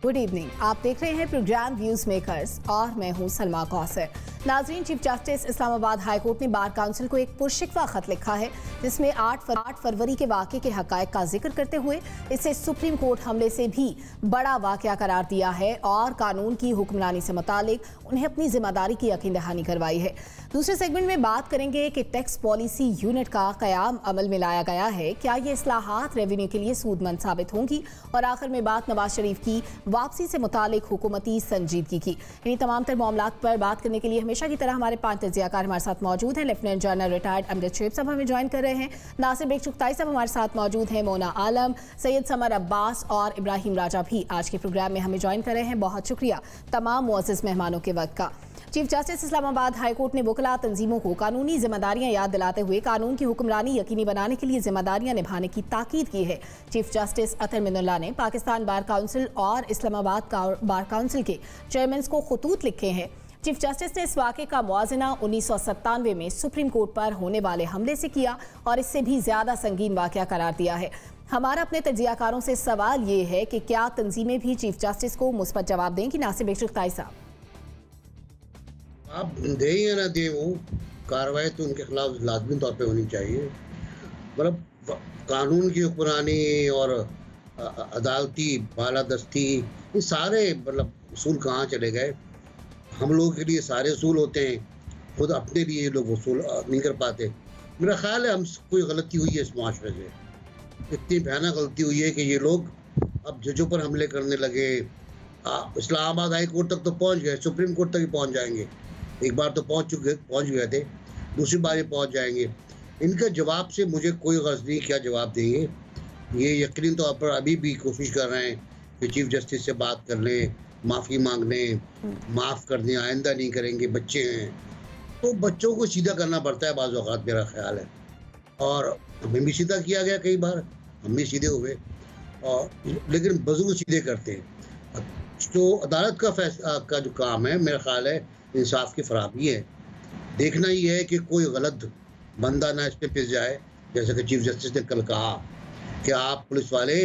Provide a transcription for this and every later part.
Good evening, आप देख रहे हैं प्रोग्राम व्यूज मेकर्स और मैं हूं सलमा कौसर। नाजरीन, chief justice Islamabad high court ने बार काउंसिल को एक पुरशिकवा खत लिखा है जिसमें 8 फरवरी के वाक़े के हक़ाइक़ का जिक्र करते हुए इसे सुप्रीम कोर्ट हमले से भी बड़ा वाक़या करार दिया है और कानून की हुक्मरानी से मुतालिक उन्हें अपनी जिम्मेदारी की यकीन दहानी करवाई है। दूसरे सेगमेंट में बात करेंगे कि टैक्स पॉलिसी यूनिट का क़याम अमल में लाया गया है, क्या ये इस्लाहात रेवेन्यू के लिए सूदमंद साबित होंगी, और आखिर में बात नवाज शरीफ की वापसी से मुतालिक हुकूमती संजीदगी की। इन्हीं तमाम तर मामलात पर बात करने के लिए हमेशा की तरह हमारे 5 तज्ज़ियाकार हमारे साथ मौजूद हैं। Lieutenant general retired Amjad Sheikh sahab हमें ज्वाइन कर रहे हैं, नासिर बेग चुगताई साहब हमारे साथ मौजूद हैं, मोना आलम, सैयद समर अब्बास और इब्राहिम राजा भी आज के प्रोग्राम में हमें ज्वाइन कर रहे हैं। बहुत शुक्रिया तमाम मुअज़्ज़ज़ मेहमानों के वक्त का। Chief justice Islamabad high court ने वकला तंजीमों को कानूनी जिम्मेदारियां याद दिलाते हुए कानून की हुक्मरानी यकीनी बनाने के लिए जिम्मेदारियां निभाने की ताकीद की है। चीफ जस्टिस अतर मिनुल्लाह ने पाकिस्तान बार काउंसिल और इस्लामाबाद बार काउंसिल के चेयरमैन को खतूत लिखे हैं। चीफ जस्टिस ने इस वाक़े का मुआजना 1997 में सुप्रीम कोर्ट पर होने वाले हमले से किया और इससे भी ज़्यादा संगीन वाक़या करार दिया है। हमारा अपने तज्ज़ियाकारों से सवाल ये है कि क्या तंजीमें भी चीफ जस्टिस को मुस्बत जवाब देंगी? नासिर बेग चुगताई साहब, आप दे या ना दे, वो कार्रवाई तो उनके खिलाफ लाजमी तौर पे होनी चाहिए। मतलब कानून की हुक्मरानी और अदालती बालादस्ती, ये सारे मतलब उसूल कहाँ चले गए? हम लोगों के लिए सारे उसूल होते हैं, खुद अपने लिए लोग उसूल नहीं कर पाते। मेरा ख्याल है हम कोई गलती हुई है इस माशरे से, इतनी भयानक गलती हुई है कि ये लोग अब जजों पर हमले करने लगे। इस्लामाबाद हाई कोर्ट तक तो पहुँच गए, सुप्रीम कोर्ट तक ही पहुँच जाएंगे। एक बार तो पहुंच गए थे, दूसरी बार ही पहुंच जाएंगे। इनका जवाब से मुझे कोई गर्ज नहीं, क्या जवाब देंगे। ये यकीनी तौर पर अभी भी कोशिश कर रहे हैं कि चीफ जस्टिस से बात कर लें, माफ़ी मांग लें, माफ़ कर दें, आइंदा नहीं करेंगे। बच्चे हैं तो बच्चों को सीधा करना पड़ता है बाज़ औक़ात, मेरा ख्याल है। और हमें भी सीधा किया गया, कई बार हम भी सीधे हुए, और लेकिन बुजुर्ग सीधे करते हैं। तो अदालत का जो काम है, मेरा ख्याल है इंसाफ की फराहमी है। देखना ही है कि कोई गलत बंदा ना इस पे पिस जाए। जैसे कि चीफ जस्टिस ने कल कहा कि आप पुलिस वाले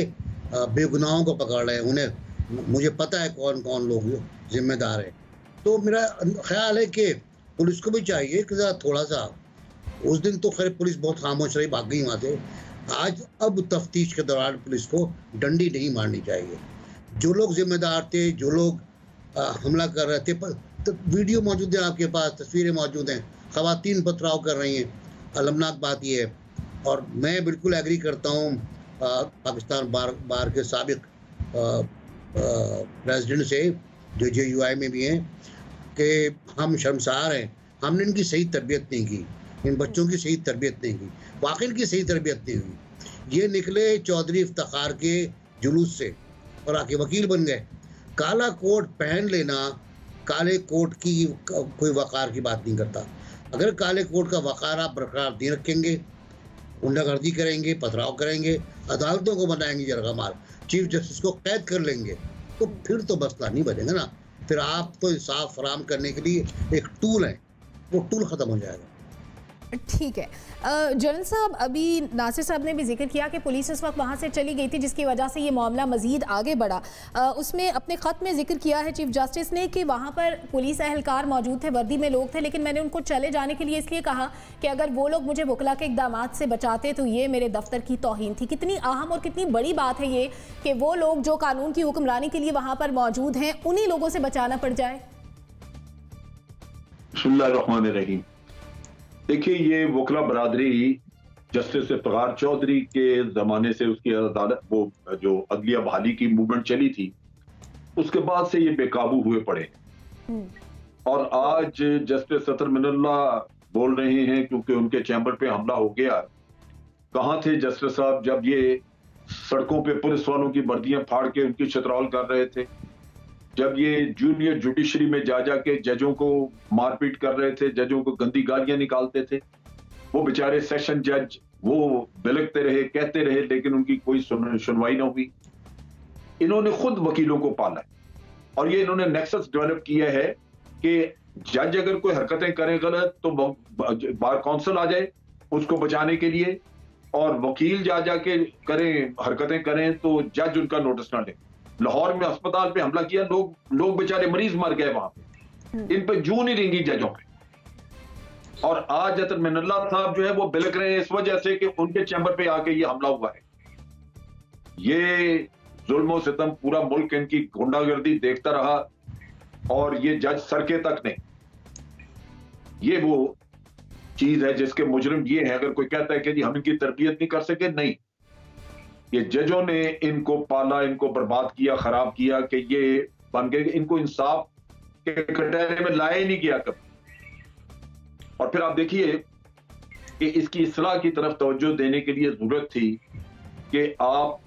बेगुनाहों को पकड़ रहे हैं, उन्हें मुझे पता है कौन कौन लोग जिम्मेदार हैं। तो मेरा ख्याल है कि पुलिस को भी चाहिए कि थोड़ा सा, उस दिन तो खैर पुलिस बहुत खामोश रही, भाग गई वहाँ से। आज अब तफ्तीश के दौरान पुलिस को डंडी नहीं मारनी चाहिए। जो लोग जिम्मेदार थे, जो लोग हमला कर रहे थे, तो वीडियो मौजूद है आपके पास, तस्वीरें मौजूद हैं, ख़वातीन पथराव कर रही हैं। अलमनाक बात यह है, और मैं बिल्कुल एग्री करता हूँ पाकिस्तान बार के साबिक प्रेसिडेंट से, जो JUI में भी हैं, कि हम शर्मसार हैं, हमने इनकी सही तरबियत नहीं की, इन बच्चों की सही तरबियत नहीं की, वाकई इनकी सही तरबियत नहीं हुई। ये निकले चौधरी इफ्तिखार के जुलूस से और आके वकील बन गए। काला कोट पहन लेना काले कोट की कोई वक़ार की बात नहीं करता। अगर काले कोट का वक़ार आप बरकरार नहीं रखेंगे, गुंडागर्दी करेंगे, पथराव करेंगे, अदालतों को बनाएंगे जरगामार, चीफ जस्टिस को कैद कर लेंगे, तो फिर तो मसला नहीं बनेगा ना। फिर आप तो इंसाफ फराहम करने के लिए एक टूल है, वो टूल ख़त्म हो जाएगा। ठीक है। जनरल साहब, अभी नासिर साहब ने भी जिक्र किया कि पुलिस इस वक्त वहाँ से चली गई थी जिसकी वजह से ये मामला मज़ीद आगे बढ़ा। उसमें अपने ख़त में जिक्र किया है चीफ जस्टिस ने कि वहाँ पर पुलिस एहलकार मौजूद थे, वर्दी में लोग थे, लेकिन मैंने उनको चले जाने के लिए इसलिए कहा कि अगर वो लोग मुझे वकला के इक़दामात से बचाते तो ये मेरे दफ्तर की तौहीन थी। कितनी अहम और कितनी बड़ी बात है ये कि वो लोग जो कानून की हुक्मरानी के लिए वहाँ पर मौजूद हैं, उन्हीं लोगों से बचाना पड़ जाए। बिस्मिल्लाहिर्रहमानिर्रहीम। देखिए, ये वकला बरादरी जस्टिस इफ्तिखार चौधरी के ज़माने से उसकी अदालत, वो जो अदलिया बहाली की मूवमेंट चली थी, उसके बाद से ये बेकाबू हुए पड़े। और आज जस्टिस अतर मिनुल्लाह बोल रहे हैं क्योंकि उनके चैम्बर पे हमला हो गया। कहाँ थे जस्टिस साहब जब ये सड़कों पे पुलिस वालों की वर्दियां फाड़ के उनकी चतरौल कर रहे थे? जब ये जूनियर जुडिशरी में जा के जजों को मारपीट कर रहे थे, जजों को गंदी गालियां निकालते थे, वो बेचारे सेशन जज वो बिलखते रहे, कहते रहे, लेकिन उनकी कोई सुनवाई ना हुई। इन्होंने खुद वकीलों को पाला और ये इन्होंने नेक्सस डेवलप किया है कि जज अगर कोई हरकतें करें गलत तो बार काउंसिल आ जाए उसको बचाने के लिए, और वकील जा के करें हरकतें करें तो जज उनका नोटिस ना ले। लाहौर में अस्पताल पे हमला किया, लोग बेचारे मरीज मर गए वहां पे। इन पे जूं नहीं रेंगी जजों पे। और आज अतर मिनल्ला साहब जो है वो बिलक रहे हैं इस वजह से कि उनके चैम्बर पे आके ये हमला हुआ है। ये जुल्म सितम पूरा मुल्क इनकी गुंडागर्दी देखता रहा और ये जज सरके तक नहीं। ये वो चीज है जिसके मुजरिम ये है। अगर कोई कहता है कि जी हम इनकी तरबियत नहीं कर सके, नहीं, ये जजों ने इनको पाला, इनको बर्बाद किया, खराब किया कि ये बन गए। इनको इंसाफ के कटहरे में लाया ही नहीं गया कभी। और फिर आप देखिए कि इसकी इस्लाह की तरफ तवज्जो देने के लिए जरूरत थी कि आप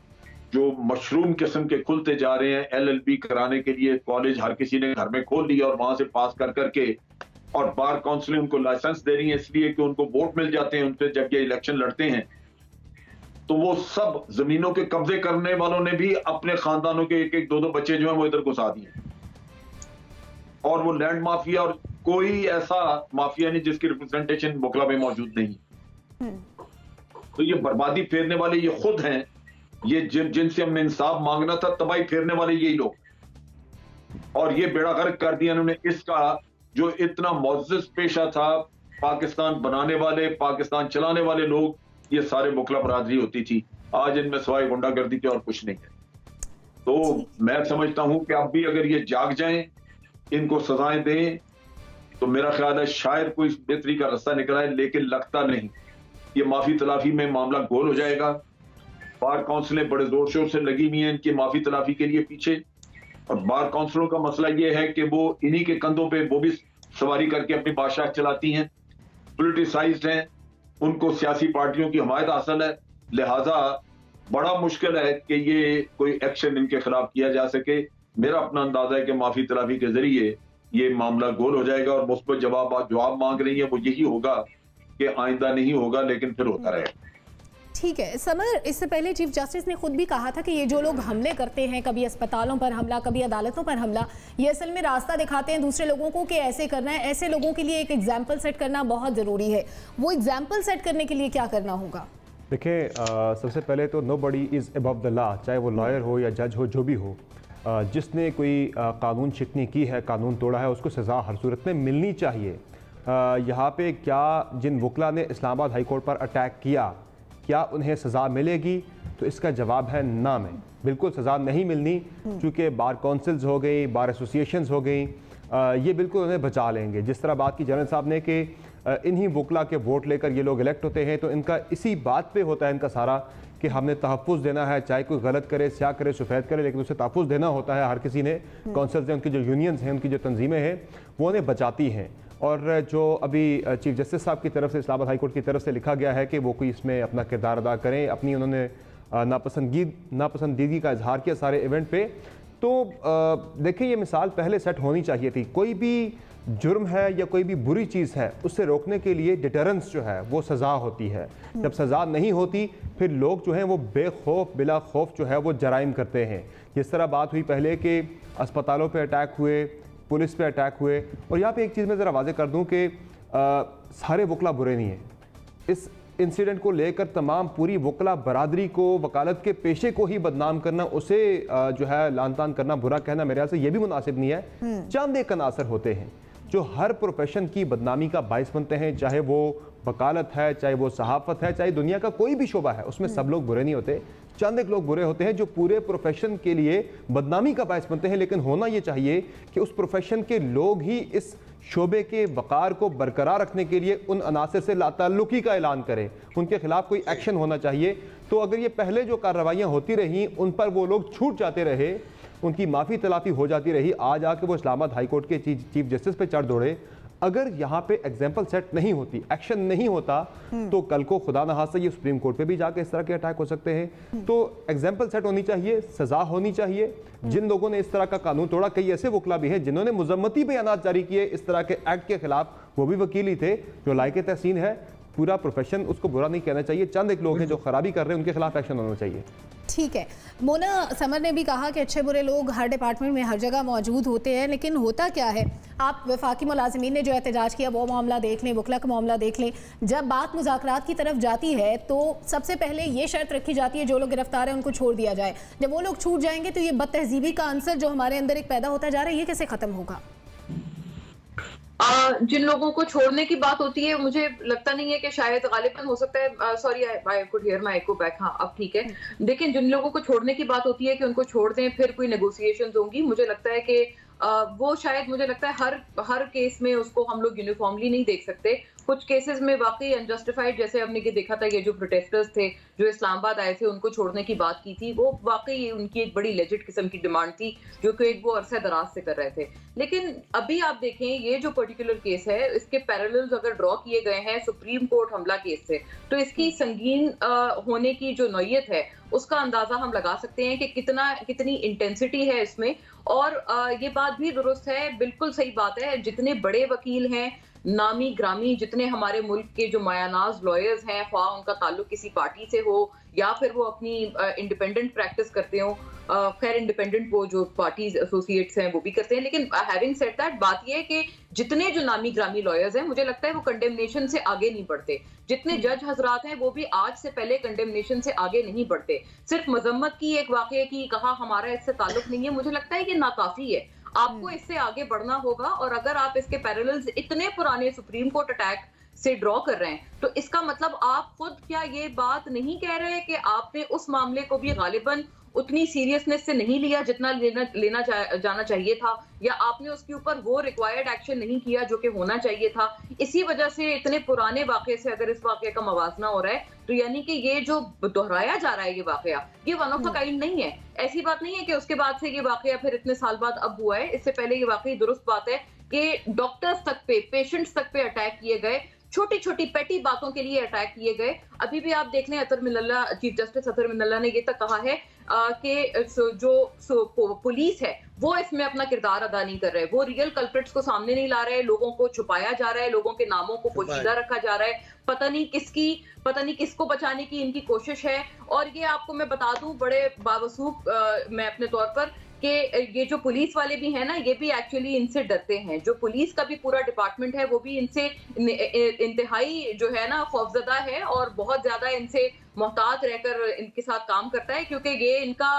जो मशरूम किस्म के खुलते जा रहे हैं, LLB कराने के लिए कॉलेज हर किसी ने घर में खोल लिया और वहां से पास कर करके, और बार काउंसिल उनको लाइसेंस दे रही है इसलिए कि उनको वोट मिल जाते हैं उनसे जब ये इलेक्शन लड़ते हैं। तो वो सब जमीनों के कब्जे करने वालों ने भी अपने खानदानों के एक एक दो दो बच्चे जो हैं वो इधर घुसा दिए। और वो लैंड माफिया, और कोई ऐसा माफिया नहीं जिसकी रिप्रेजेंटेशन वोकला में मौजूद नहीं। तो ये बर्बादी फेरने वाले ये खुद हैं। ये जिनसे हमने इंसाफ मांगना था, तबाही फेरने वाले यही लोग। और ये बेड़ा गर्क कर दिया इन्होंने इसका, जो इतना मुअज़्ज़ज़ पेशा था, पाकिस्तान बनाने वाले, पाकिस्तान चलाने वाले लोग, ये सारे वोकला बरादरी होती थी। आज इनमें सिवाय गुंडागर्दी के और कुछ नहीं है। तो मैं समझता हूं कि अब भी अगर ये जाग जाएं, इनको सजाएं दें, तो मेरा ख्याल है शायद कोई बेहतरी का रास्ता निकल आए, लेकिन लगता नहीं। ये माफी तलाफी में मामला गोल हो जाएगा। बार काउंसिलें बड़े जोर शोर से लगी हुई हैं इनकी माफी तलाफी के लिए पीछे। और बार काउंसिलों का मसला ये है कि वो इन्हीं के कंधों पे वो भी सवारी करके अपनी बादशाह चलाती हैं, पोलिटिसाइज्ड हैं, उनको सियासी पार्टियों की हमायत हासिल है। लिहाजा बड़ा मुश्किल है कि ये कोई एक्शन इनके खिलाफ किया जा सके। मेरा अपना अंदाजा है कि माफी तलाफी के जरिए ये मामला गोल हो जाएगा और मुस्बत जवाब मांग रही है वो यही होगा कि आइंदा नहीं होगा, लेकिन फिर होता रहेगा। ठीक है समर, इससे पहले चीफ जस्टिस ने खुद भी कहा था कि ये जो लोग हमले करते हैं, कभी अस्पतालों पर हमला, कभी अदालतों पर हमला, ये असल में रास्ता दिखाते हैं दूसरे लोगों को कि ऐसे करना है। ऐसे लोगों के लिए एक एग्जाम्पल सेट करना बहुत ज़रूरी है। वो एग्जाम्पल सेट करने के लिए क्या करना होगा? देखिए, सबसे पहले तो nobody is above the law, चाहे वो लॉयर हो या जज हो, जो भी हो। जिसने कोई कानून शिकनी की है, कानून तोड़ा है, उसको सज़ा हर सूरत में मिलनी चाहिए। यहाँ पे क्या जिन वकला ने इस्लामाबाद हाई कोर्ट पर अटैक किया, क्या उन्हें सज़ा मिलेगी? तो इसका जवाब है ना, में बिल्कुल सज़ा नहीं मिलनी। चूँकि बार काउंसिल्स हो गई, बार एसोसिएशंस हो गई, ये बिल्कुल उन्हें बचा लेंगे। जिस तरह बात की जनरल साहब ने कि इन्हीं वकला के वोट लेकर ये लोग इलेक्ट होते हैं, तो इनका इसी बात पे होता है इनका सारा कि हमने तहफ़्फ़ुज़ देना है, चाहे कोई गलत करे, स्याह करे, सफ़ेद करे, लेकिन उसे तहफ़्फ़ुज़ देना होता है। हर किसी ने, काउंसिल्स हैं, उनकी जो यूनियंस हैं, उनकी जो तंजीमें हैं, वो उन्हें बचाती हैं। और जो अभी चीफ जस्टिस साहब की तरफ से, इस्लामाबाद हाई कोर्ट की तरफ से लिखा गया है कि वो कोई इसमें अपना किरदार अदा करें, अपनी उन्होंने नापसंदीदगी का इजहार किया सारे इवेंट पे। तो देखिए, ये मिसाल पहले सेट होनी चाहिए थी। कोई भी जुर्म है या कोई भी बुरी चीज़ है, उससे रोकने के लिए डिटरेंस जो है वो सज़ा होती है। जब सज़ा नहीं होती, फिर लोग जो हैं वो बेखौफ बिला खौफ जो है वो जराइम करते हैं। जिस तरह बात हुई पहले कि अस्पतालों पे अटैक हुए, पुलिस पे अटैक हुए। और यहाँ पे एक चीज़ मैं ज़रा वाज़ेह कर दूँ कि सारे वकला बुरे नहीं हैं। इस इंसिडेंट को लेकर तमाम पूरी वकला बरादरी को, वकालत के पेशे को ही बदनाम करना, उसे जो है लान तान करना, बुरा कहना मेरे ख्याल से ये भी मुनासिब नहीं है। चंद एक अनासर होते हैं जो हर प्रोफेशन की बदनामी का बाइस बनते हैं, चाहे वो वकालत है, चाहे वो सहाफ़त है, चाहे दुनिया का कोई भी शोबा है, उसमें सब लोग बुरे नहीं होते। चंद एक लोग बुरे होते हैं जो पूरे प्रोफेशन के लिए बदनामी का बायस बनते हैं। लेकिन होना ये चाहिए कि उस प्रोफेशन के लोग ही इस शोबे के वक़ार को बरकरार रखने के लिए उन अनासर से लाताल्लुकी का ऐलान करें, उनके खिलाफ कोई एक्शन होना चाहिए। तो अगर ये पहले जो कार्रवाइयाँ होती रहीं, उन पर वो लोग छूट जाते रहे, उनकी माफ़ी तलाफ़ी हो जाती रही, आज आके वो इस्लामाबाद हाई कोर्ट के चीफ जस्टिस पे चढ़ दौड़े। अगर यहाँ पे एग्जाम्पल सेट नहीं होती, एक्शन नहीं होता, तो कल को खुदा न खास्ता ये सुप्रीम कोर्ट पे भी जाके इस तरह के अटैक हो सकते हैं। तो एग्जाम्पल सेट होनी चाहिए, सजा होनी चाहिए। जिन लोगों ने इस तरह का कानून तोड़ा, कई ऐसे वकला भी हैं जिन्होंने मुजम्मती बयानात जारी किए इस तरह के एक्ट के खिलाफ, वो भी वकील ही थे, जो लायक तहसीन है। पूरा प्रोफेशन, उसको बुरा नहीं कहना चाहिए। चंद एक लोग हैं जो खराबी कर रहे हैं, उनके खिलाफ एक्शन होना चाहिए। ठीक है। मोना समर ने भी कहा कि अच्छे बुरे लोग हर डिपार्टमेंट में हर जगह मौजूद होते हैं, लेकिन होता क्या है, आप वफाकी मुलाजिमीन ने जो एहतजाज किया वो मामला देख लें, वकला का मामला देख लें, जब बात मुज़ाकरात की तरफ जाती है तो सबसे पहले ये शर्त रखी जाती है जो लोग गिरफ्तार हैं उनको छोड़ दिया जाए। जब वो लोग छूट जाएंगे तो ये बदतहजीबी का आंसर जो हमारे अंदर एक पैदा होता जा रहा है, ये कैसे ख़त्म होगा? जिन लोगों को छोड़ने की बात होती है, मुझे लगता नहीं है कि शायद गालिबन हो सकता है, sorry I could hear my echo back, हाँ अब ठीक है। लेकिन जिन लोगों को छोड़ने की बात होती है कि उनको छोड़ दें, फिर कोई नेगोशिएशंस होंगी, मुझे लगता है कि वो शायद, मुझे लगता है हर केस में उसको हम लोग यूनिफॉर्मली नहीं देख सकते। कुछ केसेस में वाकई अनजस्टिफाइड, जैसे हमने ये देखा था, ये जो प्रोटेस्टर्स थे जो इस्लामाबाद आए थे उनको छोड़ने की बात की थी, वो वाकई उनकी एक बड़ी लेजिट किस्म की डिमांड थी जो कि वो अरसे दराज से कर रहे थे। लेकिन अभी आप देखें, ये जो पर्टिकुलर केस है, इसके पैरेलल्स अगर ड्रॉ किए गए हैं सुप्रीम कोर्ट हमला केस से, तो इसकी संगीन होने की जो नौयत है उसका अंदाजा हम लगा सकते हैं कि कितनी इंटेंसिटी है इसमें। और ये बात भी दुरुस्त है, बिल्कुल सही बात है, जितने बड़े वकील हैं, नामी ग्रामी, जितने हमारे मुल्क के जो मायानाज लॉयर्स हैं, ख्वाह उनका ताल्लुक किसी पार्टी से हो या फिर वो अपनी इंडिपेंडेंट प्रैक्टिस करते हो, खैर इंडिपेंडेंट वो जो पार्टीज एसोसिएट्स हैं वो भी करते हैं, लेकिन हैविंग सेड दैट, बात ये है कि जितने जो नामी ग्रामी लॉयर्स हैं, मुझे लगता है वो कंडेमनेशन से आगे नहीं बढ़ते। जितने जज हजरात हैं वो भी आज से पहले कंडेमनेशन से आगे नहीं बढ़ते। सिर्फ मजम्मत की, एक वाकये की कहा हमारा इससे ताल्लुक नहीं है, मुझे लगता है कि नाकाफी है। आपको इससे आगे बढ़ना होगा, और अगर आप इसके पैरेलल्स इतने पुराने सुप्रीम कोर्ट अटैक से ड्रॉ कर रहे हैं तो इसका मतलब आप खुद क्या ये बात नहीं कह रहे कि आपने उस मामले को भी गालिबन उतनी सीरियसनेस से नहीं लिया जितना लेना जाना चाहिए था, या आपने उसके ऊपर वो रिक्वायर्ड एक्शन नहीं किया जो कि होना चाहिए था। इसी वजह से इतने पुराने वाकये से अगर इस वाकये का मवाजना हो रहा है, तो यानी कि ये जो दोहराया जा रहा है ये वाकया, ये वन ऑफ द काइंड नहीं है। ऐसी बात नहीं है कि उसके बाद से ये वाकया फिर इतने साल बाद अब हुआ है। इससे पहले ये वाकई दुरुस्त बात है कि डॉक्टर्स तक पे, पेशेंट्स तक पे अटैक किए गए, छोटी छोटी पेटी बातों के लिए अटैक किए गए। अभी भी आप देख लें, अतर मिनल्ला, चीफ जस्टिस अतर मिनल्ला ने ये तक कहा है कि जो पुलिस है वो इसमें अपना किरदार अदा नहीं कर रहे, वो रियल कल्प्रिट्स को सामने नहीं ला रहे, लोगों को छुपाया जा रहा है, लोगों के नामों को पोशीदा रखा जा रहा है, पता नहीं किसको बचाने की इनकी कोशिश है। और ये आपको मैं बता दूं बड़े बावसूख मैं अपने तौर पर, कि ये जो पुलिस वाले भी हैं ना, ये भी एक्चुअली इनसे डरते हैं। जो पुलिस का भी पूरा डिपार्टमेंट है वो भी इनसे इंतहाई जो है ना खौफजदा है, और बहुत ज्यादा इनसे मोहतात रहकर इनके साथ काम करता है, क्योंकि ये इनका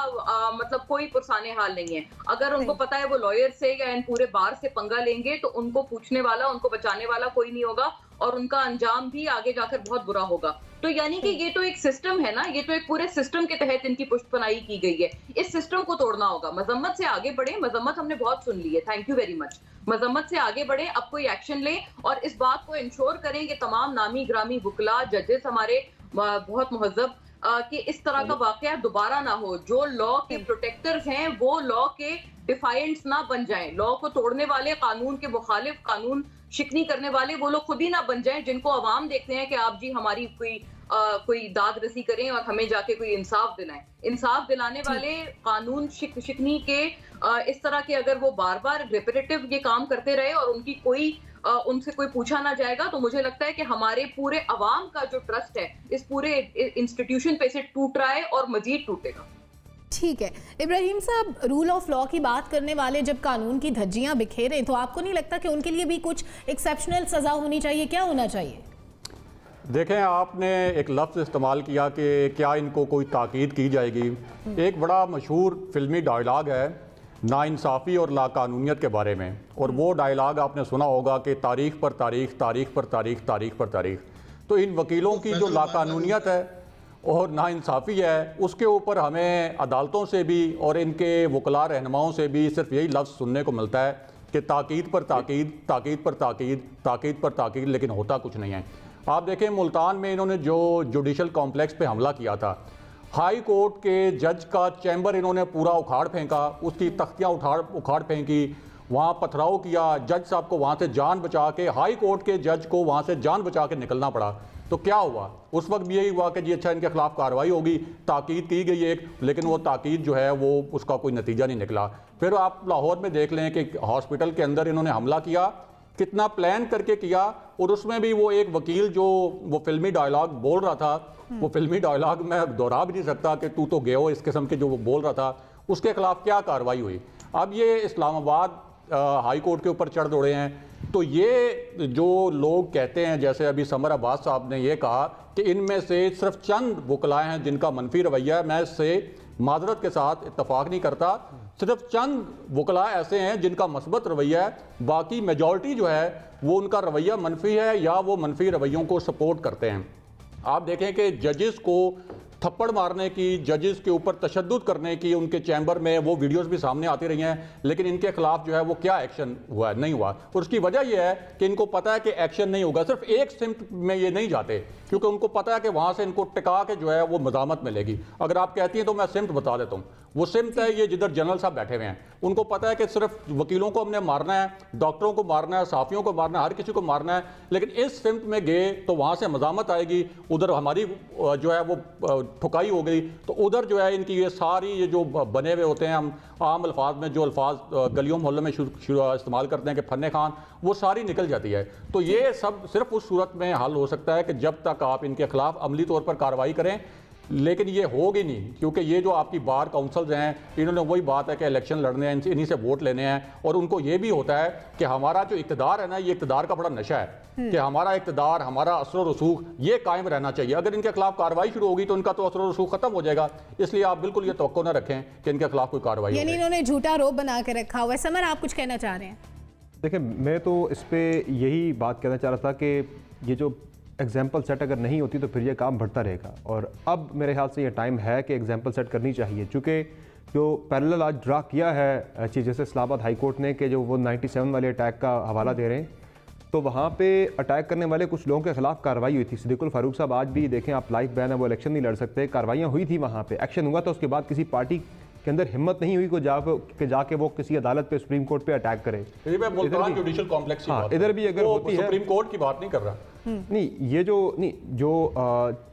मतलब कोई पुरसाने हाल नहीं है। अगर उनको पता है वो लॉयर से या इन पूरे बार से पंगा लेंगे तो उनको पूछने वाला, उनको बचाने वाला कोई नहीं होगा, और उनका अंजाम भी आगे जाकर बहुत बुरा होगा। तो यानी कि ये तो एक सिस्टम है ना, ये तो एक पूरे सिस्टम के तहत इनकी पुष्टपनाही की गई है। इस सिस्टम को तोड़ना होगा। मजम्मत से आगे बढ़े, मजम्मत हमने बहुत सुन ली है, थैंक यू वेरी मच। मजम्मत से आगे बढ़े, अब कोई एक्शन लें और इस बात को इंश्योर करें कि तमाम नामी ग्रामी वकला, जजेस हमारे बहुत मुहज्जब, कि इस तरह का वाकया दोबारा ना हो। जो लॉ के प्रोटेक्टर्स हैं वो लॉ के डिफाइंट्स ना बन जाएं, लॉ को तोड़ने वाले, कानून के मुखालिफ, कानून शिकनी करने वाले वो लोग खुद ही ना बन जाएं, जिनको अवाम देखते हैं कि आप जी हमारी कोई दाद रसी करें और हमें जाके कोई इंसाफ दिलाएं। इंसाफ दिलाने वाले कानून शिकनी के इस तरह के अगर वो बार बार रिपीटेटिव ये काम करते रहे और उनसे कोई पूछा ना जाएगा, तो मुझे लगता है कि हमारे पूरे अवाम का जो ट्रस्ट है इस पूरे इंस्टीट्यूशन पे से टूट रहा है और मजीद टूटेगा। ठीक है इब्राहिम साहब, रूल ऑफ लॉ की बात करने वाले जब कानून की धज्जियां बिखेरें तो आपको नहीं लगता कि उनके लिए भी कुछ एक्सेप्शनल सजा होनी चाहिए? क्या होना चाहिए? देखें, आपने एक लफ्ज़ इस्तेमाल किया कि क्या इनको कोई ताकीद की जाएगी। एक बड़ा मशहूर फिल्मी डायलॉग है नाइंसाफ़ी और लाकानूनियत के बारे में, और वो डायलॉग आपने सुना होगा कि तारीख पर तारीख, तारीख पर तारीख, तारीख पर तारीख। तो इन वकीलों की जो लाकानूनियत है और नाइंसाफ़ी है, उसके ऊपर हमें अदालतों से भी और इनके वकला रहनुमाओं से भी सिर्फ यही लफ्ज़ सुनने को मिलता है कि ताकीद पर ताकीद, ताकीद पर ताकीद, ताकीद पर ताकीद, लेकिन होता कुछ नहीं है। आप देखें, मुल्तान में इन्होंने जो जुडिशल कॉम्प्लेक्स पे हमला किया था, हाई कोर्ट के जज का चैम्बर इन्होंने पूरा उखाड़ फेंका, उसकी तख्तियाँ उखाड़ फेंकी, वहाँ पथराव किया, जज साहब को वहाँ से जान बचा के, हाई कोर्ट के जज को वहाँ से जान बचा के निकलना पड़ा। तो क्या हुआ? उस वक्त भी यही हुआ कि जी अच्छा इनके खिलाफ कार्रवाई होगी, ताकीद की गई एक, लेकिन वो ताकीद जो है वो उसका कोई नतीजा नहीं निकला। फिर आप लाहौर में देख लें कि हॉस्पिटल के अंदर इन्होंने हमला किया, कितना प्लान करके किया। और उसमें भी वो एक वकील जो वो फिल्मी डायलॉग बोल रहा था, वो फिल्मी डायलॉग मैं दोहरा भी नहीं सकता कि तू तो गए हो, इस किस्म के जो वो बोल रहा था, उसके खिलाफ क्या कार्रवाई हुई। अब ये इस्लामाबाद हाई कोर्ट के ऊपर चढ़ दौड़े हैं। तो ये जो लोग कहते हैं, जैसे अभी समर अब्बास साहब ने ये कहा कि इनमें से सिर्फ चंद वकलाए हैं जिनका मनफी रवैया है, मैं इससे माजरत के साथ इत्तफाक नहीं करता। सिर्फ चंद वकला ऐसे हैं जिनका मस्बत रवैया है, बाकी मेजॉरिटी जो है वो उनका रवैया मनफी है या वो मनफी रवैयों को सपोर्ट करते हैं। आप देखें कि जजेस को थप्पड़ मारने की, जजेस के ऊपर तशद्दुद करने की उनके चैम्बर में वो वीडियोस भी सामने आती रही हैं, लेकिन इनके खिलाफ जो है वो क्या एक्शन हुआ है, नहीं हुआ। और उसकी वजह यह है कि इनको पता है कि एक्शन नहीं होगा। सिर्फ एक सिम्ट में ये नहीं जाते क्योंकि उनको पता है कि वहां से इनको टिका के जो है वो मज़ामत मिलेगी। अगर आप कहती हैं तो मैं सिम्ट बता देता हूँ। वो सिम्ट है ये जिधर जनरल साहब बैठे हुए हैं, उनको पता है कि सिर्फ वकीलों को हमने मारना है, डॉक्टरों को मारना है, साफियों को मारना है, हर किसी को मारना है। लेकिन इस सिम्ट में गए तो वहां से मज़ामत आएगी, उधर हमारी जो है वो ठुकाई हो गई, तो उधर जो है इनकी ये सारी ये जो बने हुए होते हैं, हम आम अल्फाज में जो अल्फाज गलियों मोहल्लों में इस्तेमाल करते हैं कि फन्ने खान, वो सारी निकल जाती है। तो ये सब सिर्फ उस सूरत में हल हो सकता है कि जब तक आप इनके खिलाफ अमली तौर पर कार्रवाई करें, लेकिन ये होगी नहीं क्योंकि ये जो आपकी बार काउंसिल्स हैं, इन्होंने वही बात है कि इलेक्शन लड़ने हैं, इन्हीं से वोट लेने हैं। और उनको ये भी होता है कि हमारा जो इक़्तिदार है ना, ये इक़्तिदार का बड़ा नशा है कि हमारा इक़्तिदार, हमारा असर और रसूख ये कायम रहना चाहिए। अगर इनके खिलाफ कार्रवाई शुरू होगी तो इनका तो असर और रसूख खत्म हो जाएगा। इसलिए आप बिल्कुल ये तवक्को न रखें कि इनके खिलाफ कोई कार्रवाई। यानी इन्होंने झूठा रोब बना के रखा हुआ है। समर, आप कुछ कहना चाह रहे हैं? देखिए, मैं तो इस पर यही बात कहना चाह रहा था कि ये जो एग्जाम्पल सेट अगर नहीं होती तो फिर ये काम बढ़ता रहेगा। और अब मेरे ख्याल से ये टाइम है कि एग्जाम्पल सेट करनी चाहिए, चूँकि जो पैरेलल आज ड्रा किया है chief justice Islamabad high court ने कि जो वो 97 वाले अटैक का हवाला दे रहे हैं, तो वहाँ पे अटैक करने वाले कुछ लोगों के खिलाफ कार्रवाई हुई थी। सिद्दीकुल फारूक साहब आज भी देखें आप, लाइफ बैन है, वो इलेक्शन नहीं लड़ सकते, कार्रवाइयाँ हुई थी वहाँ पे, एक्शन हुआ था। उसके बाद किसी पार्टी के अंदर हिम्मत नहीं हुई को जाके वो किसी अदालत पे, सुप्रीम कोर्ट पे अटैक करे। जुडिशल कॉम्प्लेक्स, इधर भी अगर होती है, सुप्रीम कोर्ट की बात नहीं कर रहा, नहीं ये जो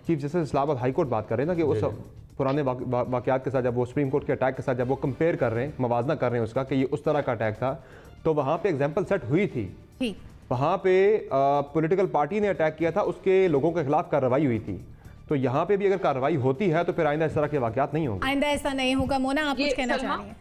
chief justice Islamabad high court बात कर रहे हैं ना कि उस पुराने वाक़यात के साथ जब वो सुप्रीम कोर्ट के अटैक के साथ जब वो कंपेयर कर रहे हैं, मवाजना कर रहे हैं उसका कि ये उस तरह का अटैक था, तो वहाँ पे एग्जाम्पल सेट हुई थी। वहाँ पे पॉलिटिकल पार्टी ने अटैक किया था, उसके लोगों के खिलाफ कार्रवाई हुई थी। तो यहाँ पे भी अगर कार्रवाई होती है तो फिर आइंदा इस तरह के वाक़यात नहीं होंगे, आइंदा ऐसा नहीं होगा। मोना, आप कुछ कहना चाह रही हैं?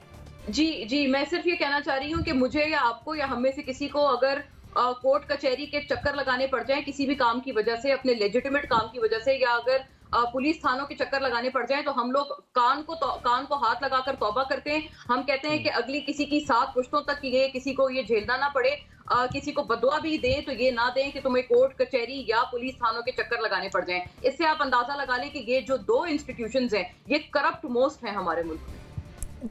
जी, मैं सिर्फ ये कहना चाह रही हूँ कि मुझे या आपको या हम में से किसी को अगर कोर्ट कचहरी के चक्कर लगाने पड़ जाए किसी भी काम की वजह से, अपने लेजिटिमेट काम की वजह से, या अगर पुलिस थानों के चक्कर लगाने पड़ जाए, तो हम लोग कान को हाथ लगाकर तौबा करते हैं। हम कहते हैं कि अगली किसी की 7 पुश्तों तक ये किसी को ये झेलना ना पड़े, किसी को बदुआ भी दें तो ये ना दें कि तुम्हें कोर्ट कचहरी या पुलिस थानों के चक्कर लगाने पड़ जाएं। इससे आप अंदाजा लगा लें कि ये जो 2 इंस्टीट्यूशंस हैं ये करप्ट मोस्ट हैं हमारे मुल्क में।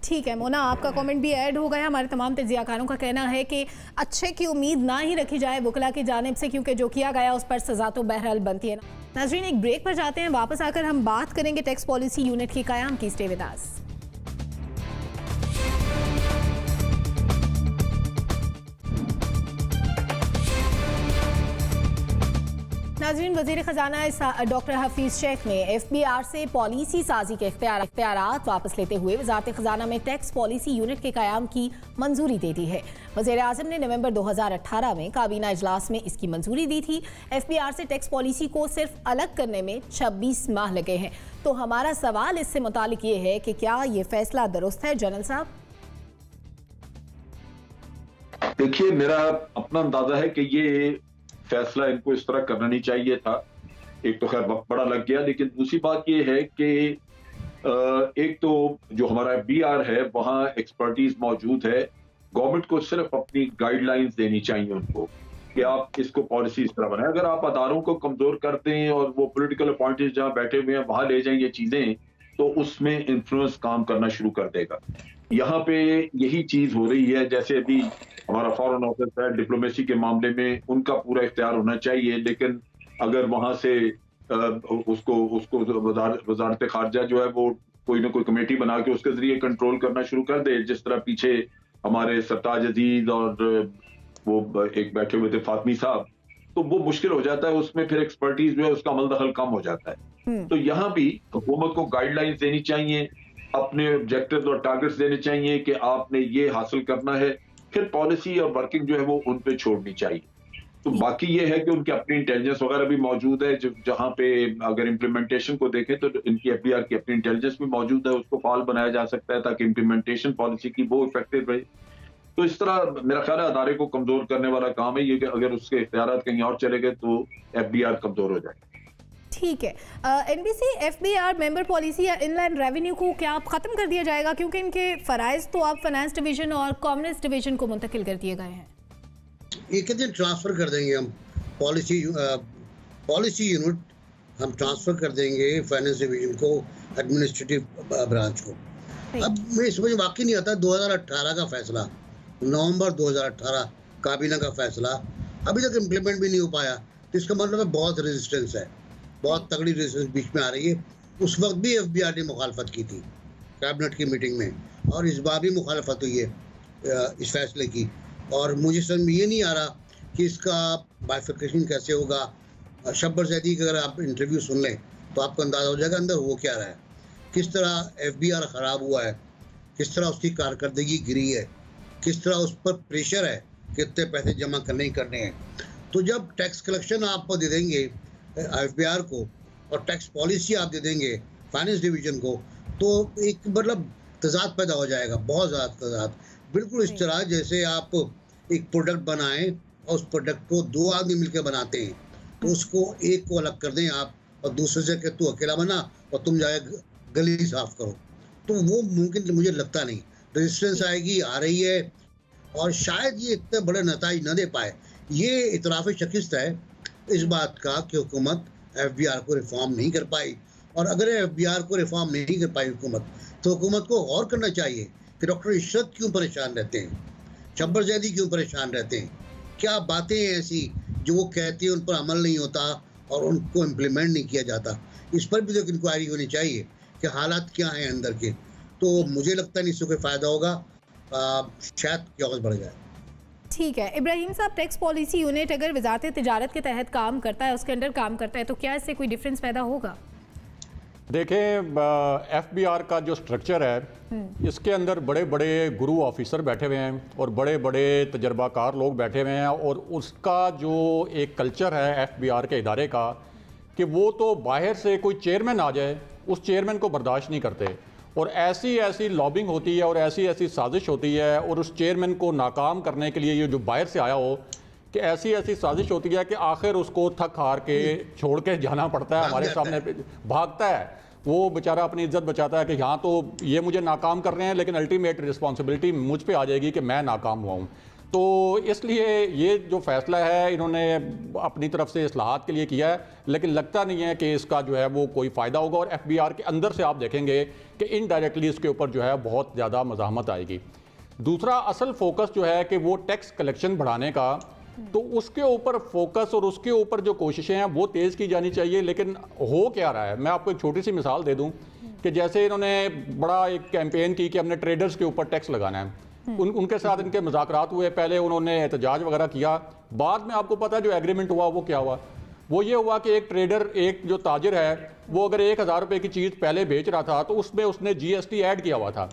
ठीक है मोना, आपका कमेंट भी ऐड हो गया। हमारे तमाम तजियाकारों का कहना है कि अच्छे की उम्मीद ना ही रखी जाए वकला की जानिब से, क्योंकि जो किया गया उस पर सजा तो बहरहाल बनती है। नाज़रीन, एक ब्रेक पर जाते हैं, वापस आकर हम बात करेंगे टैक्स पॉलिसी यूनिट के क़याम की। Stay with us. नाज़रीन, वज़ीर ख़जाना डॉक्टर हफीज़ शेख ने FBR से पॉलिसी साजी के इख्तियारात वापस लेते हुए वज़ारत ख़जाना में टैक्स पॉलिसी यूनिट के क़याम की मंजूरी दे दी है। वज़ीर आज़म ने नवंबर 2018 में काबीना इजलास में इसकी मंजूरी दी थी। FBR से टैक्स पॉलिसी को सिर्फ अलग करने में 26 माह लगे हैं। तो हमारा सवाल इससे मुतालिक ये है कि क्या ये फैसला दुरुस्त है जनरल साहब? देखिए, मेरा अपना अंदाजा है कि ये फैसला इनको इस तरह करना नहीं चाहिए था। एक तो खैर बड़ा लग गया, लेकिन दूसरी बात ये है कि एक तो जो हमारा BR है वहाँ एक्सपर्टीज मौजूद है। गवर्नमेंट को सिर्फ अपनी गाइडलाइंस देनी चाहिए उनको कि आप इसको पॉलिसी इस तरह बनाएं। अगर आप अदारों को कमजोर कर दें और वो पॉलिटिकल अपॉइंटेड जहाँ बैठे हुए हैं वहां ले जाएं ये चीजें, तो उसमें इन्फ्लुएंस काम करना शुरू कर देगा। यहाँ पे यही चीज हो रही है। जैसे अभी हमारा फॉरेन ऑफिस है, डिप्लोमेसी के मामले में उनका पूरा इख्तियार होना चाहिए, लेकिन अगर वहां से उसको वजारत खारजा जो है वो कोई ना कोई कमेटी बना के उसके जरिए कंट्रोल करना शुरू कर दे, जिस तरह पीछे हमारे सरताज अजीज और वो एक बैठे हुए थे फातमी साहब, तो वो मुश्किल हो जाता है। उसमें फिर एक्सपर्टीज जो है उसका अमल दखल कम हो जाता है। तो यहाँ भी हुकूमत को गाइडलाइंस देनी चाहिए अपने ऑब्जेक्टिव्स और टारगेट्स देने चाहिए कि आपने ये हासिल करना है, फिर पॉलिसी और वर्किंग जो है वो उन पे छोड़नी चाहिए। तो बाकी ये है कि उनकी अपनी इंटेलिजेंस वगैरह भी मौजूद है, जहां पे अगर इम्प्लीमेंटेशन को देखें तो इनकी एफबीआर की अपनी इंटेलिजेंस भी मौजूद है, उसको फाल बनाया जा सकता है ताकि इम्प्लीमेंटेशन पॉलिसी की वो इफेक्टिव रहे। तो इस तरह मेरा ख्याल है अदारे को कमजोर करने वाला काम है ये कि अगर उसके इख्तियारात कहीं और चले गए तो एफबीआर कमजोर हो जाए। ठीक है, एनबीसी एफबीआर मेंबर पॉलिसी या इनलैंड रेवेन्यू को क्या आप खत्म कर दिया जाएगा, क्योंकि इनके फराइज तो आप फाइनेंस डिवीजन और कॉमर्स डिवीजन को मुंतकिल कर दिए गए हैं? ये कितने ट्रांसफर कर देंगे हम, पॉलिसी यूनिट हम ट्रांसफर कर देंगे फाइनेंस डिवीजन को, एडमिनिस्ट्रेटिव ब्रांच को। अब मैं समझ वाकई नहीं आता, 2018 का फैसला, नवंबर 2018 काबीना का फैसला अभी तक इम्प्लीमेंट भी नहीं हो पाया, तो इसका मतलब है बहुत रेजिस्टेंस है, बहुत तगड़ी रेजिस्टेंस बीच में आ रही है। उस वक्त भी एफबीआर ने मुखालफत की थी कैबिनेट की मीटिंग में, और इस बार भी मुखालफत हुई है इस फैसले की। और मुझे समझ में ये नहीं आ रहा कि इसका बाइफिकेशन कैसे होगा। शब्बर जैदी का अगर आप इंटरव्यू सुन लें तो आपको अंदाज़ा हो जाएगा अंदर वो क्या रहा है, किस तरह एफबीआर ख़राब हुआ है, किस तरह उसकी कारकर्दगी गिरी है, किस तरह उस पर प्रेशर है कि इतने पैसे जमा करने ही करने हैं। तो जब टैक्स कलेक्शन आप दे देंगे एफबीआर को और टैक्स पॉलिसी आप दे देंगे फाइनेंस डिवीजन को, तो एक मतलब तजाद पैदा हो जाएगा, बहुत ज़्यादा तजाद। बिल्कुल इस तरह जैसे आप एक प्रोडक्ट बनाएं और उस प्रोडक्ट को दो आदमी मिलकर बनाते हैं, तो उसको एक को अलग कर दें आप और दूसरे से कि तू अकेला बना और तुम जाए गली साफ करो, तो वो मुमकिन मुझे लगता नहीं। रेजिस्टेंस आएगी, आ रही है, और शायद ये इतने बड़े नताइज न दे पाए। ये इतराफ़ शिकस्त है इस बात का कि हुकूमत एफबीआर को रिफॉर्म नहीं कर पाई, और अगर एफबीआर को रिफॉर्म नहीं कर पाई हुकूमत, तो हुकूमत को गौर करना चाहिए कि डॉक्टर इशरत क्यों परेशान रहते हैं, शब्बर जैदी क्यों परेशान रहते हैं, क्या बातें ऐसी जो वो कहते हैं उन पर अमल नहीं होता और उनको इम्प्लीमेंट नहीं किया जाता। इस पर भी तो एक इंक्वायरी होनी चाहिए कि हालात क्या हैं अंदर के। तो मुझे लगता नहीं इससे कोई फ़ायदा होगा, शायद क्यों बढ़ जाए। ठीक है इब्राहिम साहब, टैक्स पॉलिसी यूनिट अगर वजारत तिजारत के तहत काम करता है, उसके अंडर काम करता है, तो क्या इससे कोई डिफरेंस पैदा होगा? देखें, एफबीआर का जो स्ट्रक्चर है इसके अंदर बड़े बड़े गुरु ऑफिसर बैठे हुए हैं और बड़े बड़े तजर्बाकार लोग बैठे हुए हैं, और उसका जो एक कल्चर है एफबीआर के इदारे का कि वो तो बाहर से कोई चेयरमैन आ जाए उस चेयरमैन को बर्दाश्त नहीं करते, और ऐसी ऐसी लॉबिंग होती है और ऐसी ऐसी साजिश होती है, और उस चेयरमैन को नाकाम करने के लिए ये जो बाहर से आया हो कि ऐसी ऐसी साजिश होती है कि आखिर उसको थक हार के छोड़ के जाना पड़ता है, हमारे सामने भागता है, वो बेचारा अपनी इज्जत बचाता है कि यहाँ तो ये मुझे नाकाम कर रहे हैं लेकिन अल्टीमेट रिस्पॉन्सिबिलिटी मुझ पे आ जाएगी कि मैं नाकाम हुआ हूँ। तो इसलिए ये जो फैसला है इन्होंने अपनी तरफ से इस्लाहात के लिए किया है, लेकिन लगता नहीं है कि इसका जो है वो कोई फ़ायदा होगा, और एफबीआर के अंदर से आप देखेंगे कि इनडायरेक्टली इसके ऊपर जो है बहुत ज़्यादा मज़ाहमत आएगी। दूसरा असल फोकस जो है कि वो टैक्स कलेक्शन बढ़ाने का, तो उसके ऊपर फोकस और उसके ऊपर जो कोशिशें हैं वो तेज़ की जानी चाहिए। लेकिन हो क्या रहा है, मैं आपको एक छोटी सी मिसाल दे दूं कि जैसे इन्होंने बड़ा एक कैंपेन की कि हमने ट्रेडर्स के ऊपर टैक्स लगाना है, उनके साथ इनके मुज़ाकरात हुए, पहले उन्होंने एहतजाज वगैरह किया, बाद में आपको पता है जो एग्रीमेंट हुआ वो क्या हुआ, वो ये हुआ कि एक ट्रेडर, एक जो ताजिर है, वो अगर 1000 रुपये की चीज़ पहले बेच रहा था तो उसमें उसने जीएसटी ऐड किया हुआ था।